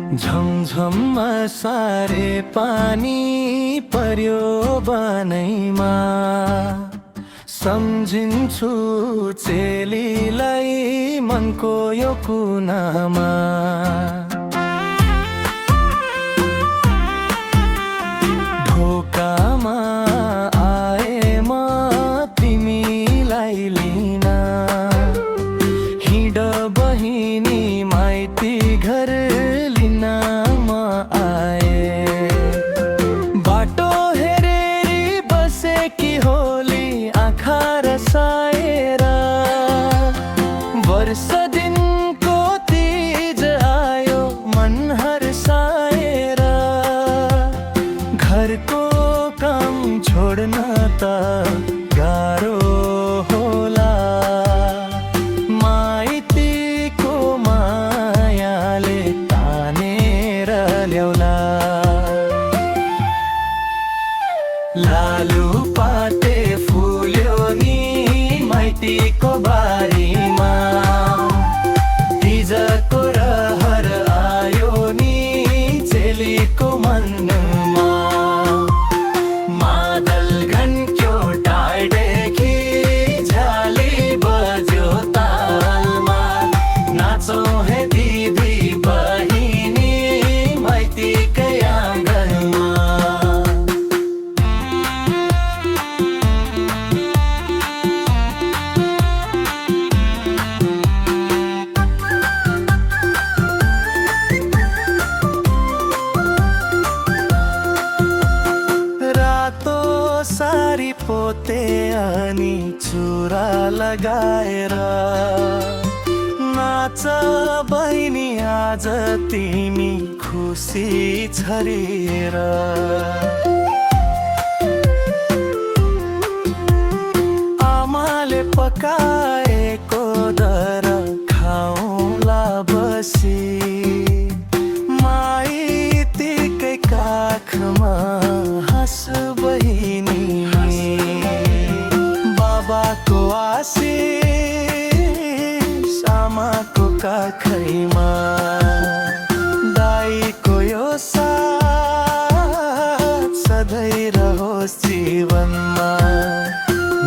झमझममा सारे पानी पर्यो बनैमा, सम्झिन्छु चेलीलाई मनको यो कुनामा। ढोकामा आए म तिमीलाई लिन, हिँड बहिनी माइती घर लिन म आए। बाटो हेरेरी बसेकी होली आँखा रसाएर, वर्ष दिनको तीज आयो मन हर्साएर। घरको काम छोड्न त गाह्रो होला, माइतीको मायाले तानेर ल्याउला। लालु पाते फुल्यो नि माइतीको बारीमा, तिजको रहर आयो नि चेलीको मनमा। मादल घन्ट्यो टाढेदेखि झ्याली बज्यो तालमा, नाचौँ हे दिदी बहिनी माइतीकै आँगनमा। सारी पोते अनि चुरा लगाएर, नाच बहिनी आज तिमी खुसी छरिएर। आमाले पकाएको दर खाउँला बसी, माइतीकै काखमा हाँस बहिनी। बाबाको आशिष आमाको काखैमा, दाइको यो साथ सधैँ रहोस् जीवनमा।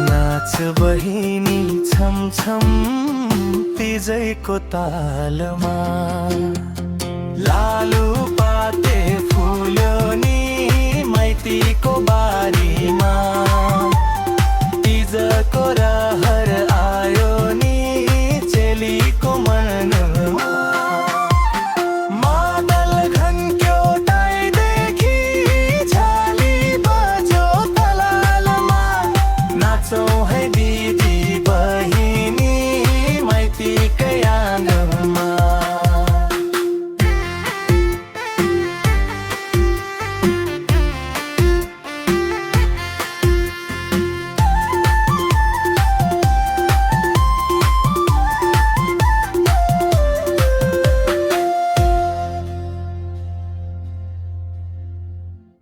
नाच बहिनी छमछम तिजैको तालमा, लालु पाते फुल्यो नि माइतीको बारीमा, तिजको रहर आयो नि चेलीको